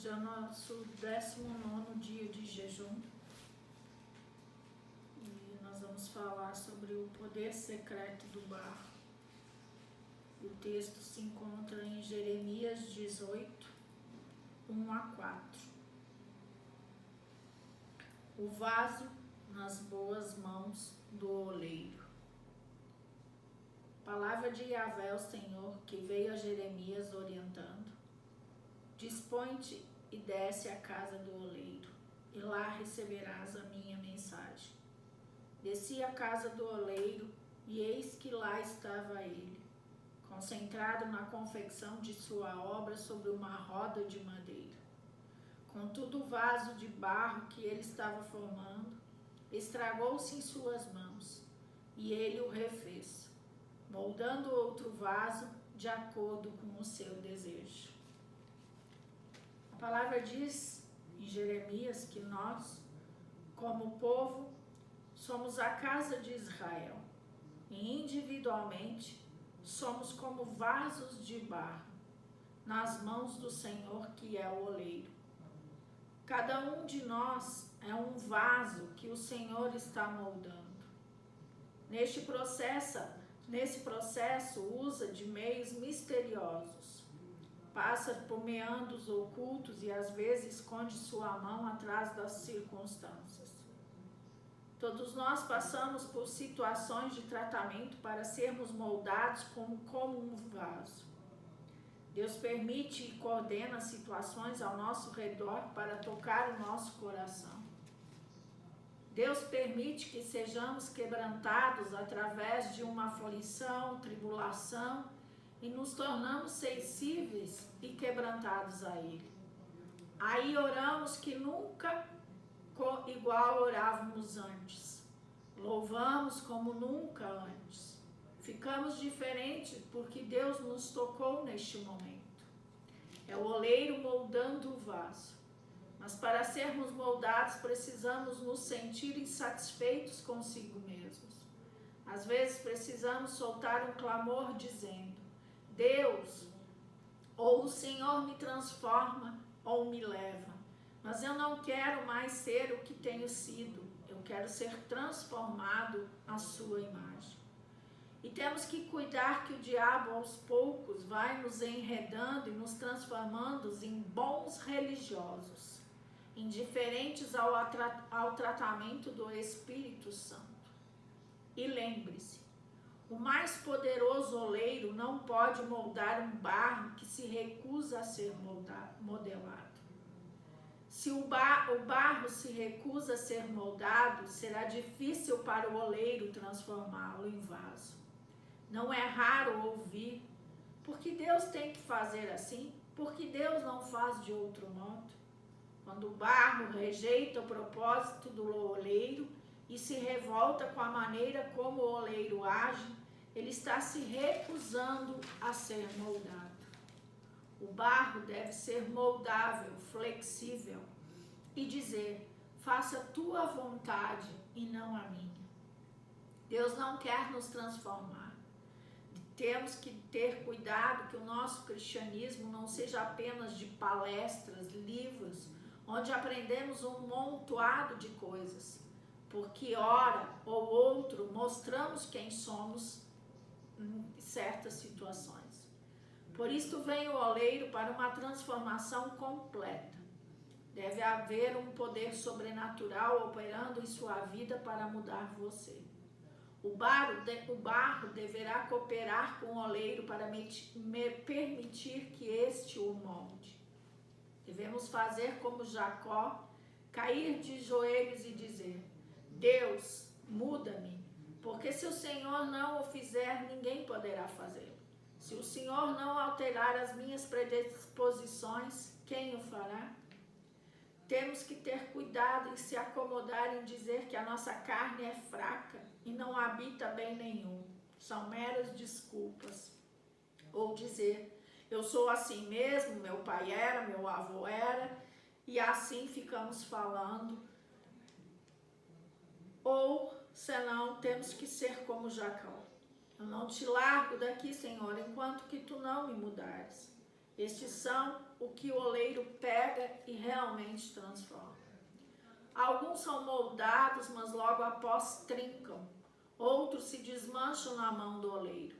já nosso 19º dia de jejum e nós vamos falar sobre o poder secreto do barro. O texto se encontra em Jeremias 18, 1 a 4. O vaso nas boas mãos do oleiro. Palavra de Yahvé, o Senhor, que veio a Jeremias orientando. Dispõe-te e desce à casa do oleiro, e lá receberás a minha mensagem. Desci à casa do oleiro, e eis que lá estava ele, concentrado na confecção de sua obra sobre uma roda de madeira. Contudo, o vaso de barro que ele estava formando estragou-se em suas mãos, e ele o refez, moldando outro vaso de acordo com o seu desejo. A palavra diz em Jeremias que nós, como povo, somos a casa de Israel e individualmente somos como vasos de barro nas mãos do Senhor, que é o oleiro. Cada um de nós é um vaso que o Senhor está moldando. Nesse processo usa de meios misteriosos. Passa por meandros ocultos e às vezes esconde sua mão atrás das circunstâncias. Todos nós passamos por situações de tratamento para sermos moldados como um vaso. Deus permite e coordena situações ao nosso redor para tocar o nosso coração. Deus permite que sejamos quebrantados através de uma aflição, tribulação, e nos tornamos sensíveis e quebrantados a Ele. Aí oramos que nunca igual orávamos antes. Louvamos como nunca antes. Ficamos diferentes porque Deus nos tocou neste momento. É o oleiro moldando o vaso. Mas para sermos moldados, precisamos nos sentir insatisfeitos consigo mesmos. Às vezes precisamos soltar um clamor dizendo: Deus, ou o Senhor me transforma ou me leva. Mas eu não quero mais ser o que tenho sido. Eu quero ser transformado à sua imagem. E temos que cuidar que o diabo aos poucos vai nos enredando e nos transformando em bons religiosos, indiferentes ao tratamento do Espírito Santo. E lembre-se, o mais poderoso oleiro não pode moldar um barro que se recusa a ser modelado. Se o barro se recusa a ser moldado, será difícil para o oleiro transformá-lo em vaso. Não é raro ouvir: porque Deus tem que fazer assim? Porque Deus não faz de outro modo? Quando o barro rejeita o propósito do oleiro e se revolta com a maneira como o oleiro age, ele está se recusando a ser moldado. O barro deve ser moldável, flexível e dizer: faça a tua vontade e não a minha. Deus não quer nos transformar. Temos que ter cuidado que o nosso cristianismo não seja apenas de palestras, livros, onde aprendemos um montoado de coisas, porque hora ou outro mostramos quem somos em certas situações. Por isso vem o oleiro para uma transformação completa. Deve haver um poder sobrenatural operando em sua vida para mudar você. O barro deverá cooperar com o oleiro para permitir que este o molde. Devemos fazer como Jacó, cair de joelhos e dizer: Deus, muda-me, porque se o Senhor não o fizer, ninguém poderá fazê-lo. Se o Senhor não alterar as minhas predisposições, quem o fará? Temos que ter cuidado em se acomodar em dizer que a nossa carne é fraca e não habita bem nenhum. São meras desculpas. Ou dizer: eu sou assim mesmo, meu pai era, meu avô era, e assim ficamos falando. Ou, senão, temos que ser como Jacó: eu não te largo daqui, Senhor, enquanto que tu não me mudares. Estes são o que o oleiro pega e realmente transforma. Alguns são moldados, mas logo após trincam. Outros se desmancham na mão do oleiro.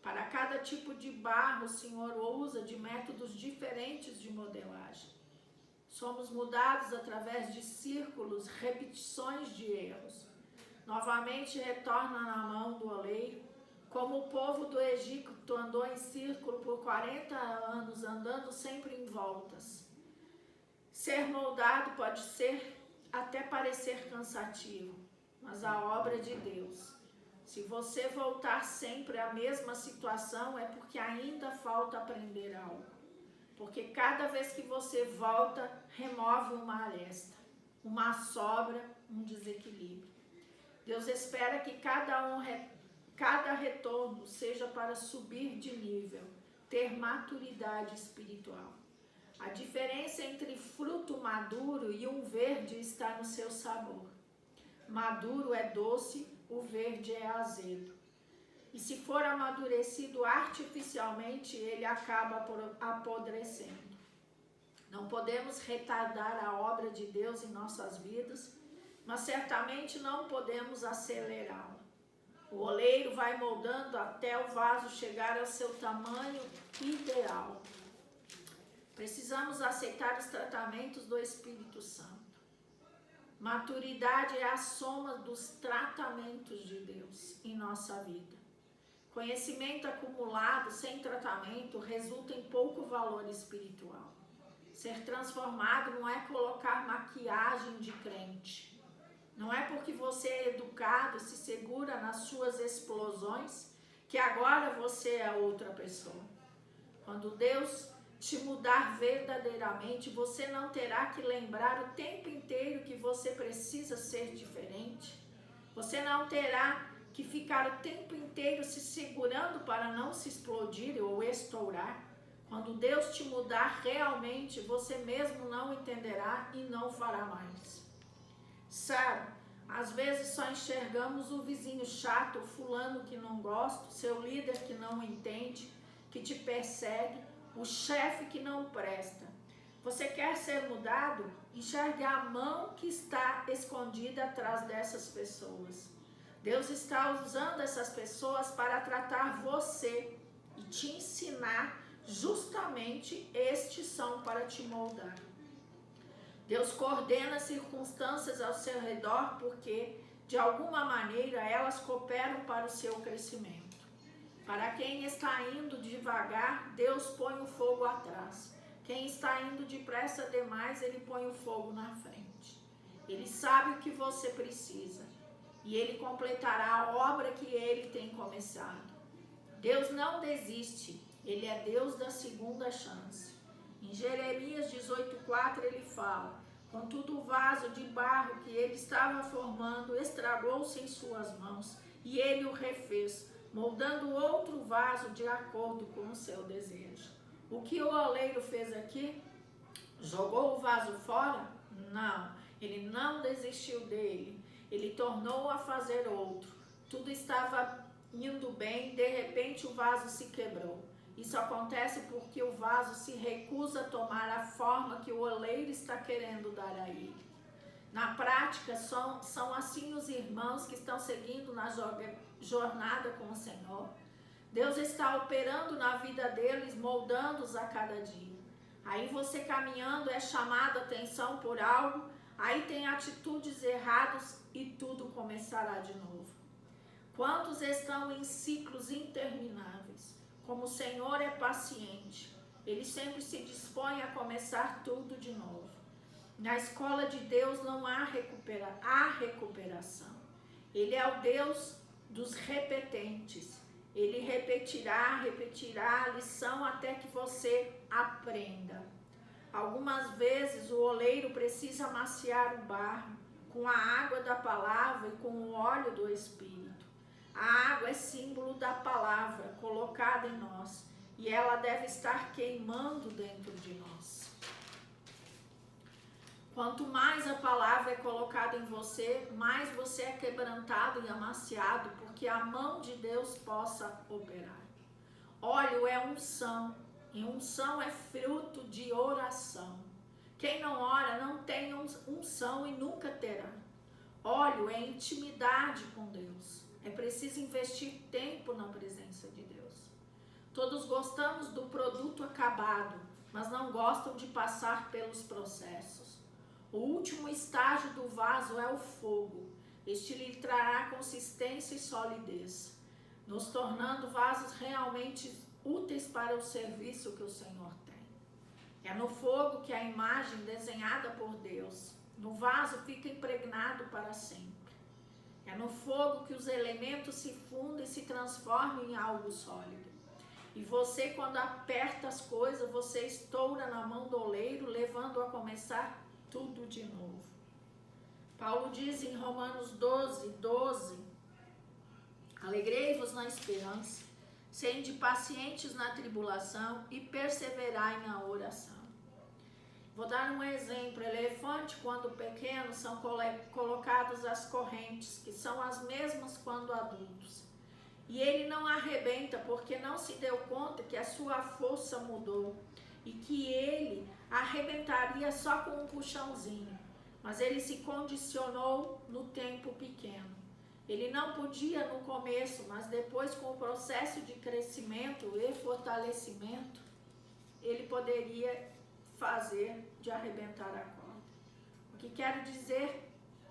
Para cada tipo de barro, o Senhor usa de métodos diferentes de modelagem. Somos mudados através de círculos, repetições de erros. Novamente retorna na mão do oleiro, como o povo do Egito andou em círculo por 40 anos, andando sempre em voltas. Ser moldado pode ser até parecer cansativo, mas a obra de Deus. Se você voltar sempre à mesma situação, é porque ainda falta aprender algo. Porque cada vez que você volta, remove uma aresta, uma sobra, um desequilíbrio. Deus espera que cada retorno seja para subir de nível, ter maturidade espiritual. A diferença entre fruto maduro e um verde está no seu sabor. Maduro é doce, o verde é azedo. E se for amadurecido artificialmente, ele acaba apodrecendo. Não podemos retardar a obra de Deus em nossas vidas, mas certamente não podemos acelerá-la. O oleiro vai moldando até o vaso chegar ao seu tamanho ideal. Precisamos aceitar os tratamentos do Espírito Santo. Maturidade é a soma dos tratamentos de Deus em nossa vida. Conhecimento acumulado sem tratamento resulta em pouco valor espiritual. Ser transformado não é colocar maquiagem de crente. Não é porque você é educado e se segura nas suas explosões que agora você é outra pessoa. Quando Deus te mudar verdadeiramente, você não terá que lembrar o tempo inteiro que você precisa ser diferente. Você não terá que ficar o tempo inteiro se segurando para não se explodir ou estourar. Quando Deus te mudar realmente, você mesmo não entenderá e não fará mais. Sabe, às vezes só enxergamos o vizinho chato, o fulano que não gosta, o seu líder que não entende, que te persegue, o chefe que não presta. Você quer ser mudado? Enxergue a mão que está escondida atrás dessas pessoas. Deus está usando essas pessoas para tratar você e te ensinar justamente estes são para te moldar. Deus coordena circunstâncias ao seu redor porque, de alguma maneira, elas cooperam para o seu crescimento. Para quem está indo devagar, Deus põe o fogo atrás. Quem está indo depressa demais, Ele põe o fogo na frente. Ele sabe o que você precisa e Ele completará a obra que Ele tem começado. Deus não desiste, Ele é Deus da segunda chance. Em Jeremias 18,4 ele fala: contudo o vaso de barro que ele estava formando estragou-se em suas mãos e ele o refez, moldando outro vaso de acordo com o seu desejo. O que o oleiro fez aqui? Jogou o vaso fora? Não, ele não desistiu dele. Ele tornou a fazer outro. Tudo estava indo bem, de repente o vaso se quebrou. Isso acontece porque o vaso se recusa a tomar a forma que o oleiro está querendo dar a ele. Na prática, são assim os irmãos que estão seguindo na jornada com o Senhor. Deus está operando na vida deles, moldando-os a cada dia. Aí você caminhando é chamado a atenção por algo, aí tem atitudes erradas e tudo começará de novo. Quantos estão em ciclos intermináveis? Como o Senhor é paciente, Ele sempre se dispõe a começar tudo de novo. Na escola de Deus não há recuperação. Ele é o Deus dos repetentes. Ele repetirá a lição até que você aprenda. Algumas vezes o oleiro precisa amaciar o barro com a água da palavra e com o óleo do Espírito. A água é símbolo da palavra colocada em nós e ela deve estar queimando dentro de nós. Quanto mais a palavra é colocada em você, mais você é quebrantado e amaciado, porque a mão de Deus possa operar. Óleo é unção E unção é fruto de oração. Quem não ora não tem unção e nunca terá. Óleo é intimidade com Deus. É preciso investir tempo na presença de Deus. Todos gostamos do produto acabado, mas não gostam de passar pelos processos. O último estágio do vaso é o fogo. Este lhe trará consistência e solidez, nos tornando vasos realmente úteis para o serviço que o Senhor tem. É no fogo que a imagem desenhada por Deus, no vaso, fica impregnado para sempre. É no fogo que os elementos se fundem e se transformam em algo sólido. E você, quando aperta as coisas, você estoura na mão do oleiro, levando a começar tudo de novo. Paulo diz em Romanos 12:12, alegrei-vos na esperança, sede pacientes na tribulação e perseverai na oração. Vou dar um exemplo. Elefante, quando pequenos, são colocados as correntes, que são as mesmas quando adultos. E ele não arrebenta porque não se deu conta que a sua força mudou e que ele arrebentaria só com um puxãozinho. Mas ele se condicionou no tempo pequeno. Ele não podia no começo, mas depois, com o processo de crescimento e fortalecimento, ele poderia fazer de arrebentar a corda. O que quero dizer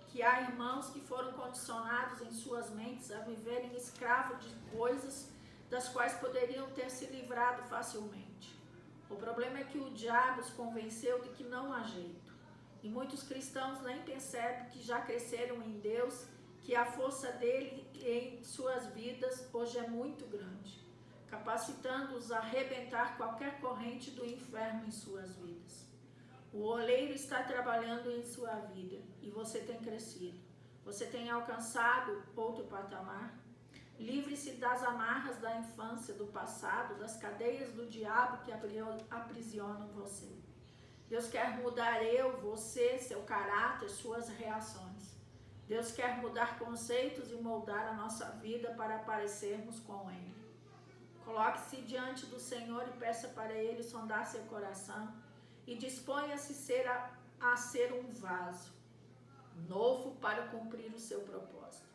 que há irmãos que foram condicionados em suas mentes a viverem escravos de coisas das quais poderiam ter se livrado facilmente. O problema é que o diabo os convenceu de que não há jeito. E muitos cristãos nem percebem que já cresceram em Deus, que a força dele em suas vidas hoje é muito grande, capacitando-os a arrebentar qualquer corrente do inferno em suas vidas. O oleiro está trabalhando em sua vida e você tem crescido. Você tem alcançado outro patamar. Livre-se das amarras da infância, do passado, das cadeias do diabo que aprisionam você. Deus quer mudar você, seu caráter, suas reações. Deus quer mudar conceitos e moldar a nossa vida para parecermos com Ele. Coloque-se diante do Senhor e peça para Ele sondar seu coração e disponha-se a ser um vaso novo para cumprir o seu propósito.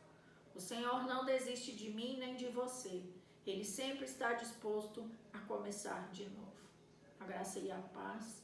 O Senhor não desiste de mim nem de você. Ele sempre está disposto a começar de novo. A graça e a paz